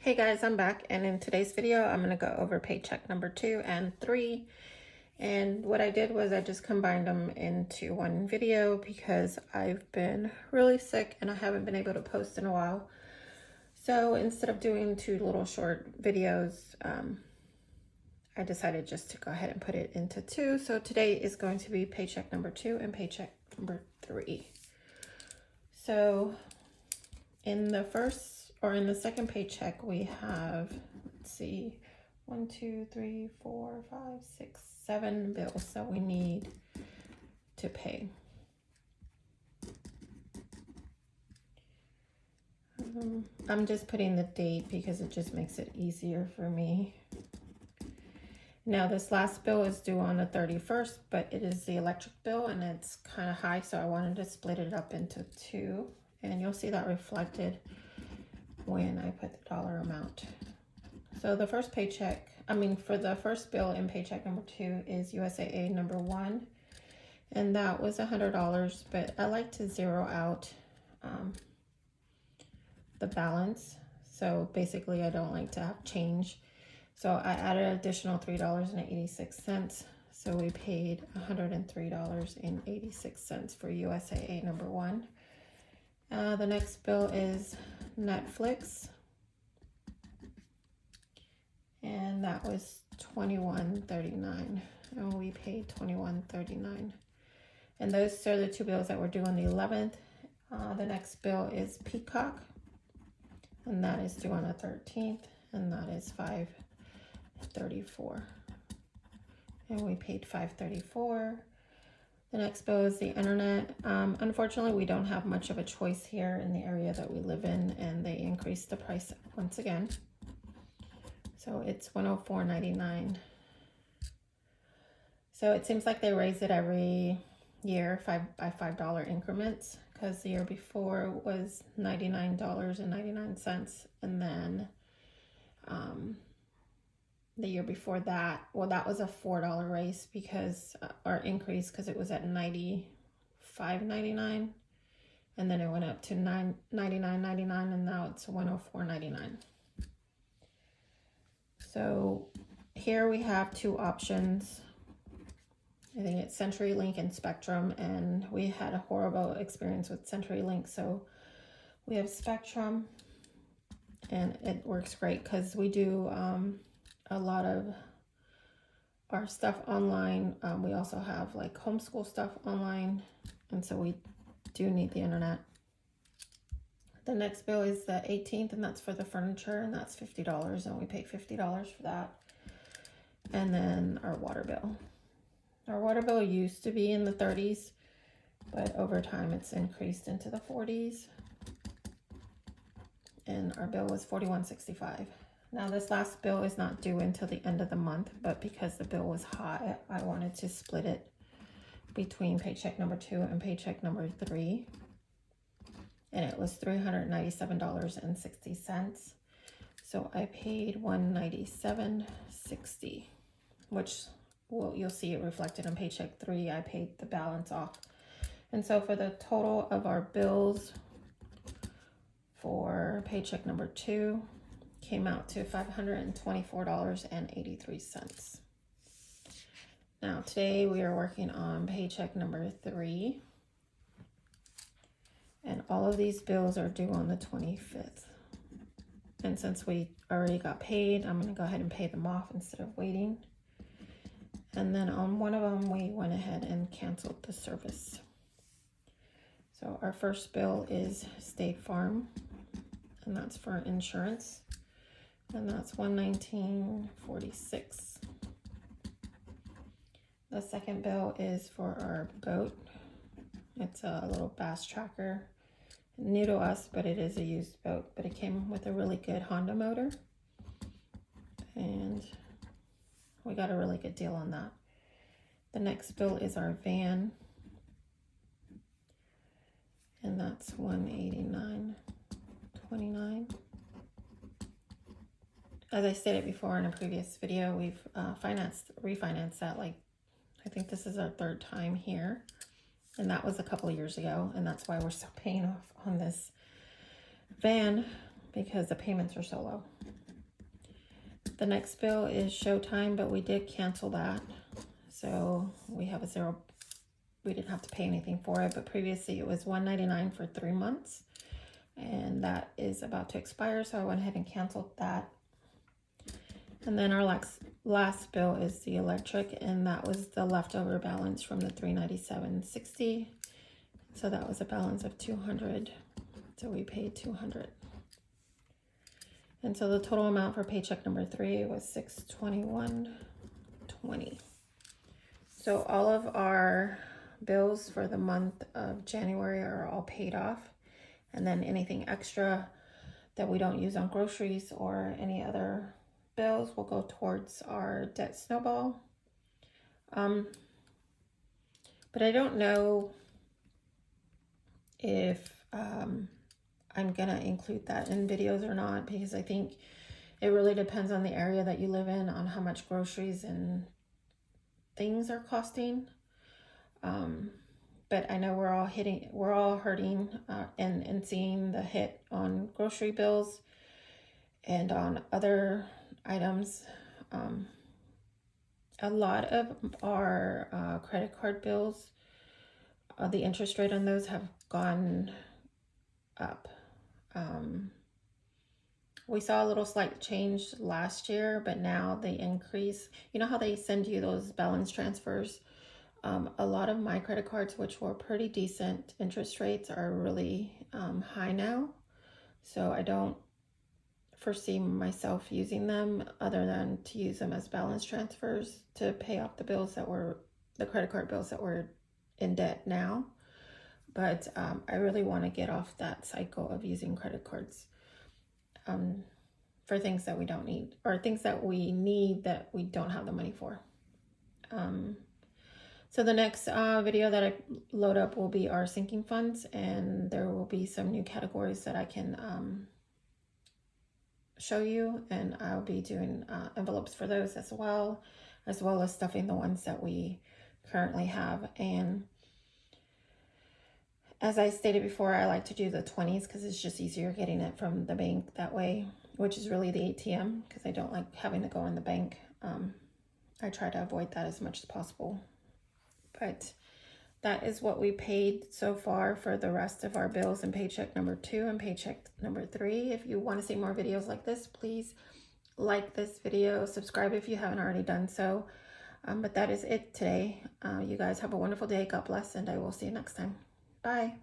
Hey guys, I'm back, and in today's video I'm going to go over paycheck number 2 and 3. And what I did was I just combined them into one video because I've been really sick and I haven't been able to post in a while. So instead of doing two little short videos, I decided just to go ahead and put it into two. So today is going to be paycheck number 2 and paycheck number 3. So in the second paycheck, we have, let's see, 1, 2, 3, 4, 5, 6, 7 bills that we need to pay. I'm just putting the date because it just makes it easier for me. Now this last bill is due on the 31st, but it is the electric bill and it's kind of high, so I wanted to split it up into two, and you'll see that reflected when I put the dollar amount. So the first paycheck, for the first bill in paycheck number 2 is USAA number 1, and that was $100, but I like to zero out the balance. So basically I don't like to have change. So I added an additional $3.86. So we paid $103.86 for USAA number 1. The next bill is Netflix, and that was $21.39, and we paid $21.39. And those are the two bills that were due on the 11th. The next bill is Peacock, and that is due on the 13th, and that is $5.34, and we paid $5.34. The next bill is the internet. Unfortunately, we don't have much of a choice here in the area that we live in, and they increased the price once again. So it's $104.99. So it seems like they raise it every year by $5 increments, because the year before was $99.99, and then the year before that, well, that was a $4 raise because or increase, because it was at $95.99, and then it went up to $99.99, and now it's $104.99. So here we have two options. I think it's CenturyLink and Spectrum, and we had a horrible experience with CenturyLink, so we have Spectrum, and it works great because we do a lot of our stuff online. We also have like homeschool stuff online, and so we do need the internet. The next bill is the 18th, and that's for the furniture, and that's $50, and we pay $50 for that. And then our water bill. Our water bill used to be in the 30s, but over time it's increased into the 40s. And our bill was $41.65. Now this last bill is not due until the end of the month, but because the bill was high, I wanted to split it between paycheck number 2 and paycheck number 3. And it was $397.60. So I paid $197.60, which you'll see it reflected in paycheck 3. I paid the balance off. And so for the total of our bills for paycheck number 2, came out to $524.83. Now today we are working on paycheck number 3, and all of these bills are due on the 25th. And since we already got paid, I'm going to go ahead and pay them off instead of waiting. And then on one of them, we went ahead and canceled the service. So our first bill is State Farm, and that's for insurance. And that's $119.46. The second bill is for our boat. It's a little bass tracker. New to us, but it is a used boat. But it came with a really good Honda motor, and we got a really good deal on that. The next bill is our van, and that's $189.29. As I stated before in a previous video, we've refinanced that. I think this is our 3rd time here, and that was a couple of years ago, and that's why we're still paying off on this van, because the payments are so low. The next bill is Showtime, but we did cancel that. So we have a zero. We didn't have to pay anything for it, but previously it was $1.99 for 3 months. And that is about to expire, so I went ahead and canceled that. And then our last bill is the electric, and that was the leftover balance from the $397.60. So that was a balance of $200. So we paid $200. And so the total amount for paycheck number 3 was $621.20. So all of our bills for the month of January are all paid off. And then anything extra that we don't use on groceries or any other bills will go towards our debt snowball. But I don't know if I'm gonna include that in videos or not, because I think it really depends on the area that you live in, on how much groceries and things are costing. But I know we're all hurting and seeing the hit on grocery bills and on other items. A lot of our credit card bills, the interest rate on those have gone up. We saw a little slight change last year, but now the increase, you know how they send you those balance transfers? A lot of my credit cards, which were pretty decent interest rates, are really high now. So I don't foresee myself using them other than to use them as balance transfers to pay off the bills that were, the credit card bills that were in debt now. But I really want to get off that cycle of using credit cards for things that we don't need, or things that we need that we don't have the money for. So the next video that I load up will be our sinking funds, and there will be some new categories that I can show you, and I'll be doing envelopes for those as well as stuffing the ones that we currently have. And as I stated before, I like to do the 20s because it's just easier getting it from the bank that way, which is really the ATM, because I don't like having to go in the bank. I try to avoid that as much as possible. But that is what we paid so far for the rest of our bills in paycheck number 2 and paycheck number 3. If you want to see more videos like this, please like this video, subscribe if you haven't already done so. But that is it today. You guys have a wonderful day. God bless, and I will see you next time. Bye.